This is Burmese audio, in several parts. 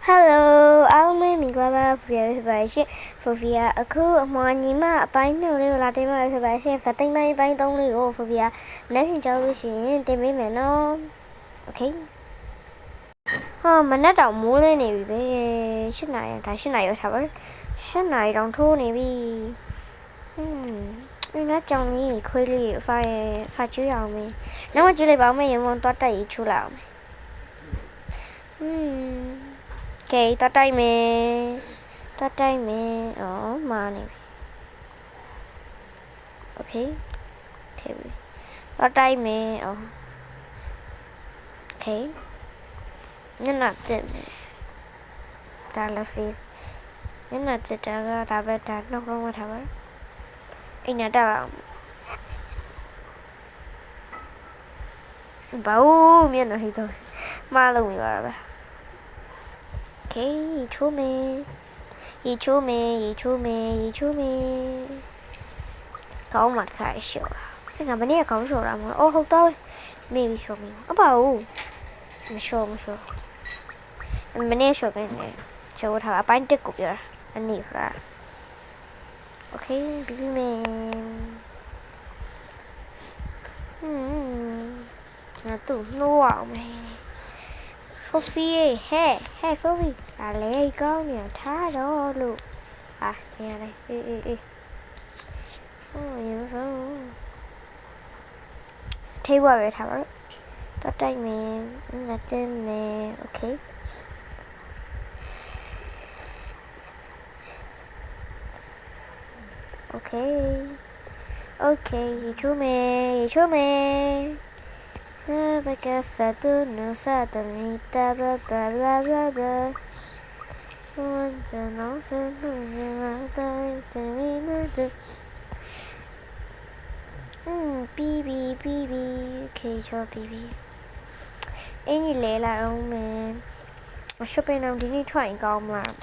Hello အားလုံးမင်္ဂလာပါဖီယာဖြစ်ပါရှင်ဖိုဖီယာအခုအမွာညီမအပိုင်း2လေးကိုလာတင်ပါဖြစ်ပါရှင်ဖတ်သိမ်းပိုင်း3လေးကိုဖိုဖီယာလက်ဖြင့်ကြောက်လို့ရှိရင်တင်ပေးမယ်နော် Okay ဟာမနက်တောင်မိုးလင်းနေပြီပဲ8နာရီဒါ8နာရီရောက်ထားပါ8နာရီတောင်ထိုးနေပြီဒီနေ့ကြောင်ကြီးခွေးလေးဖာကျွေးအောင်မေးနောက်မှကျွေးလိုက်ပါဦးမေးရင်ဝင်တော့တက်ရေးချိုးလိုက်အောင်Okay, tatay me. Oh, money. Okay. TV. Tatay me. Oh. Okay. Nó nạt chết này. Ta là phi. Nó nạt chết ra ta bé ta nó không có thằng ấy. Anh nhớ ta bảo miền này thôi. Mà luôn rồi bà. Okay, show me. Có mặt khai sửa. Cái nào bên này có sửa ra mà. Ô không tôi. Maybe show me. Ơ bảo. Mình show. Bên này show cái này. Show thằng bán tích cục rồi. Anh nhỉ ra. Okay, baby man. Là tủ nô ảo mày. Sophie, hey Sophie, lấy con nè, thả đó luôn. À, nè đây, ê. Nhiều sao? Thấy qua vậy thả đó. Tao trai mẹ, là trên mẹ, ok. Ok, gì chú mẹ. Because Saturn, blah blah blah blah blah. One to know something BB. Okay, cho BB. Any lệ là ông mẹ. Shopping ông đi thoại con làm.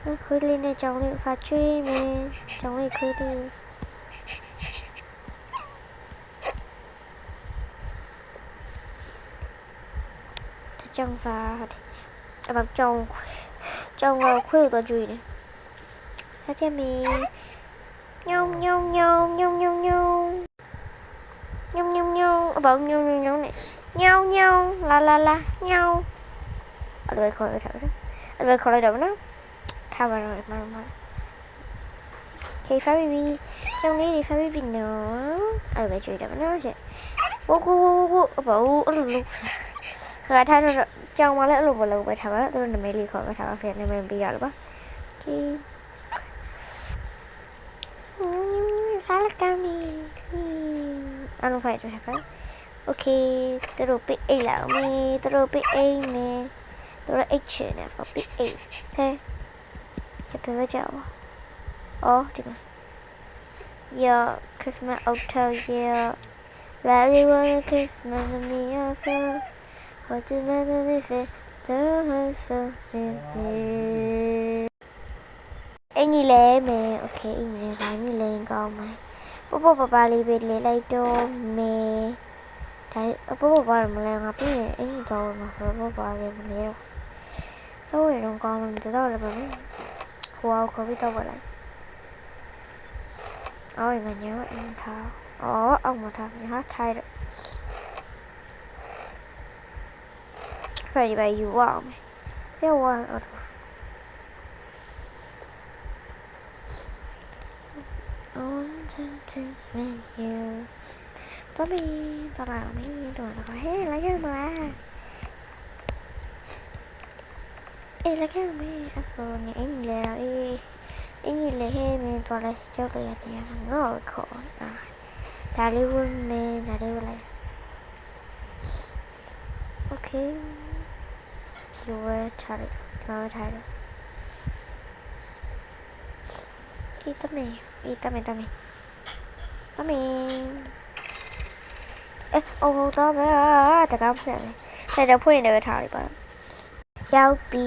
Nó khơi lên này trong này pha truy mẹ. Trong này khơi đi. Trong pha bằng trong khuỷu tay chui này sao cho mì nhông bằng nhông này nhông la nhông ở đây khỏi thở đó ở đây khỏi đầu nó thao vào rồi mà khi phá baby trongนี้thì phá baby nữa ở đây chui đầu nó sẽ ô bảo lúc khởi thay rồi trong mà lẽ lục vào lục bài thảo á tôi là mấy lì khỏi bài thảo phiền này mình bây giờ là khi phá là cao nè ăn không phải rồi phải ok tôi đồ bị a là mẹ tôi đồ bị a nè tôi là h nè phải bị a thế chụp với cháu thì mà yeah Christmas auto yeah là đi qua Christmas me after what you never be fit to her so anh đi lên mẹ ok anh đi đánh lên con mày bố bà đi về lấy lại cho mẹ thấy bố bà mà làm ngập cái anh rồi mà bố bà đi mình lấy rồi đồng con mình từ đó là mình wow không biết đâu vậy ôi mà nhớ anh thao ông mà thao hát thay rồi phải đi bài dù vào mày theo qua ở tao làm mấy tụi nó có hết lấy cái mà ê lấy cái mày afro này anh leo anh lấy hết mình tao lấy cho cái gì nó khó ta lưu mình ta lưu lại ok rồi thay rồi ít tấm này ô to bé ta cảm thấy này đâu phun này thảo đi bạn giao pi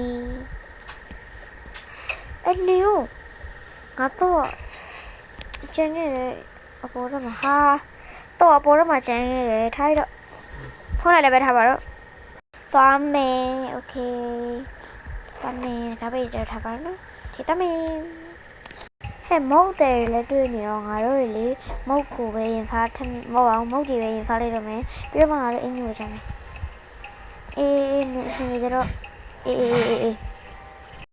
anh níu ngã to chơi nghe đấy bố ra mà ha to bố ra mà chơi nghe đấy thay đó phun này là bé thảo bảo đó to mẹ ok ကားပေးတော့ထားပါနော်ဒီတမင်ဟဲ့မုတ်တယ်လည်းတွေ့နေအောင်ငါတို့လေမုတ်ကိုပဲရင်ဖားထမဟုတ်အောင်မုတ်ကြီးပဲရင်ဖားလိုက်တော့မယ်ပြီးတော့မှငါတို့အင်းကြီးကိုချမယ်အေးနေရှင်နေကြတော့အေး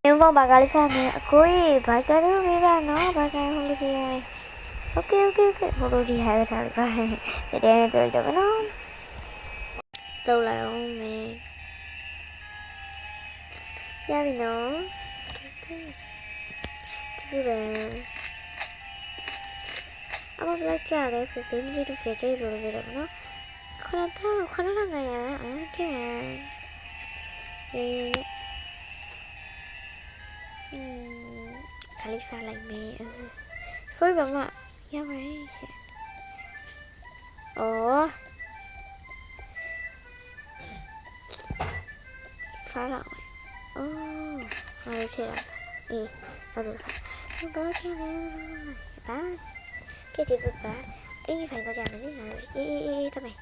အင်းဘောဘာကလေးဖားနေအကိုကြီးဘာကြလို့ရတာနော်ဘာကဟိုလိုစီโอเคဟိုလိုဒီဟာရထားလိုက်ပါတကယ်ပြောကြပါနော်လောက်လိုက်အောင်မယ်ရပြီနော်ကျေးဇူးပဲအမဘလက်ကြရဲစစ်စစ်မြည်တူဖက်ကြည့်လို့ရတယ်နော်ခဏငါရအောင်ကဲခလိစားလိုက်မယ်ဆိုရပါမရပါတယ်အော်စားလာမယ်အော်ဟာရချေလာအေးဟုတ်တယ်ဘာချင်လဲဘာကဲကြည့်ပါအေးဖိုင်တော့ကြမယ်နော်အေးတမယ်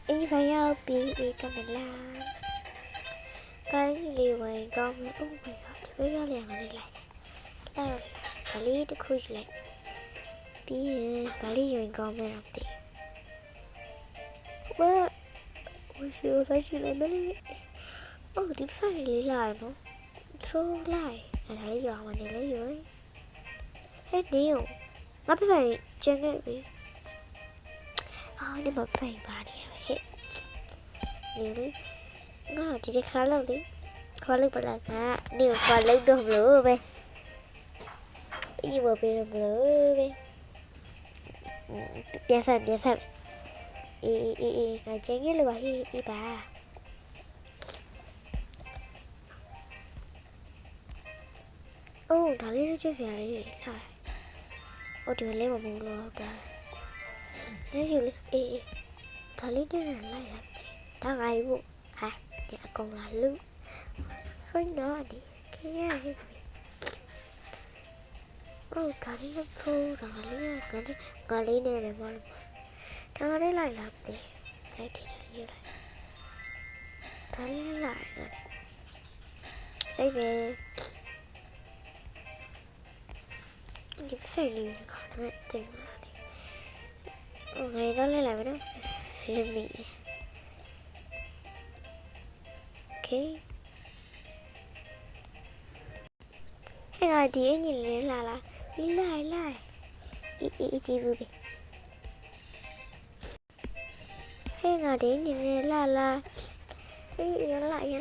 အေးဖိုင်ရောက်ပြီးကမလာပိုင်းလေးဝင်ကောင်းမယ်ဦးပဲကဒီလိုရလျံလေးလိုက်အဲ့ဗလီတစ်ခုယူလိုက်ပြီးရင်ဗလီဝင်ကောင်းမယ်တော့တည်ဝရှိုးဆိုင်ရှိနေမလေးအော်ဒီဆိုင်လေးလာနော်ဆိုးလိုက်အဲ့ဒါလေးရောင်းနေလေရောဟဲ့နေရောငါပြဖိုင်ကျန်ခဲ့ပြီအော်ဒီမဖိုင်ပါနေဟဲ့နေလေငါဒီခါလောက်လေခေါ်လိုက်ပါလားကနေကိုခေါ်လိုက်တော့မလို့ပဲအေးဘယ်လိုပဲပြန်ဆက်အေးငါကျန်ခဲ့လို့ပါဟေးပါအိုးဒါလေးချစ်စရာလေးဟာအိုးဒီလေးမမလို့ပါလေးယူလေးအေးဒါလေးနဲ့လိုက်လာဒါငါယူဖို့ဟာဒီအကောင်လာလူဆိုင်းတော့ဒီခေရရေးအိုးဒါလေးဖိုးဒါလေးကလေးနဲ့လည်းမလို့ဒါလေးလိုက်လာတယ်လိုက်တယ်ယူလိုက်ဒါလေးလိုက်လိုက်တယ်ဒီဖိလေးကလည်းတင်လာတယ်ငါတော့လဲလာပြီနော်လင်းပြီโอเคဟဲ့ငါဒီအင်ကြီးလေးလာလိုက်အေးကြည့်ဘူးပဲဟဲ့ငါဒီအင်ကြီးလေးလာအေးရလာအေး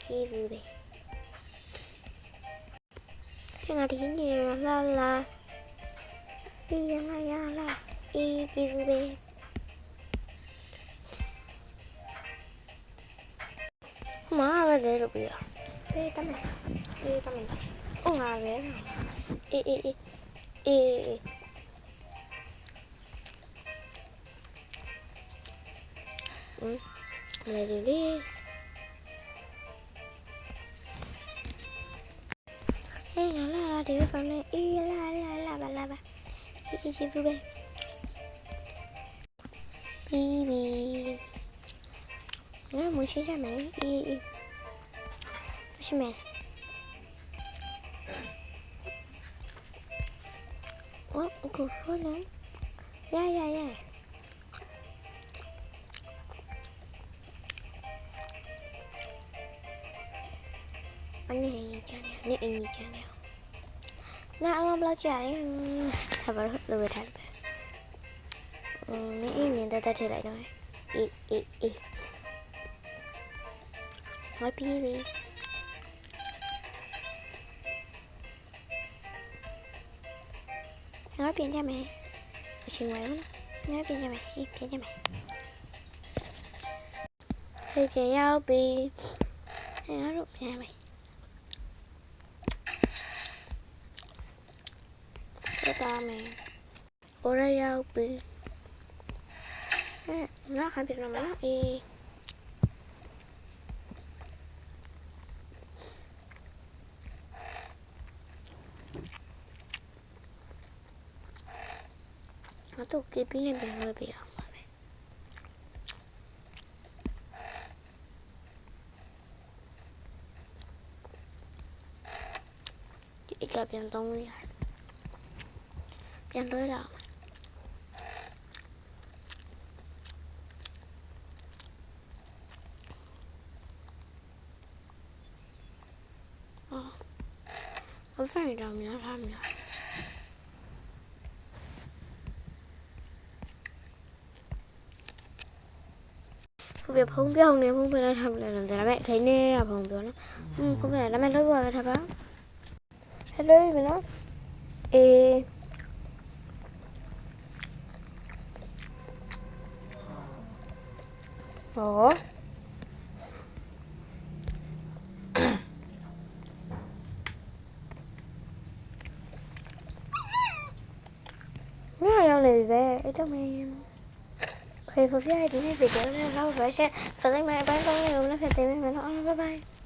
ကြည့်ဘူးပဲငါဒီနေလာအေးရလာအေးကြည့်ဘူးပဲမားပဲလို့ပြောအေးတမန်အိုးငါပဲအေးလေဟဲ့လာဒီဖမ်းနေအေးလာပါအေးရှိဘူးပဲပြီးငါမရှိကြမယ်အေးရှိမယ်哦，我说呢，呀，你讲呢，那我不讲嘞，他不是录他的，你一年都在这来的，我比你。nói chuyện cho mẹ chuyện ngoài lắm nói chuyện cho mẹ thì chị nhau bị hay nói rụt nhà mày cái to mẹ ô ra nhau bị nó phải biết làm nó đi nó tụt cái pin này bị hơi bị အိတ်ကပြန်သုံးလို့ရတယ်ပြန်လွှဲတာ我饭里找明他们俩。ဖဖေဖုံးပြောင်းနေဖုံးပြလိုက်ထားမလဲတော့ဒါပေမဲ့ခိနေရဖုံးပြောနော်ဖုံးပြဒါပေမဲ့လောက်ရထားပါဟယ်လိုမနော်ဟောငါရောက်နေပြီပဲအဲ့တော့မင်းခေဖေဖေဒီနေ့ဗီဒီယိုနဲ့လောက်ပဲရှင်းစလိုက်မယ်အပိုင်း3လေးကိုလည်းဖတ်သိမ်းမယ်နော်အားလုံးဘိုင်ဘိုင်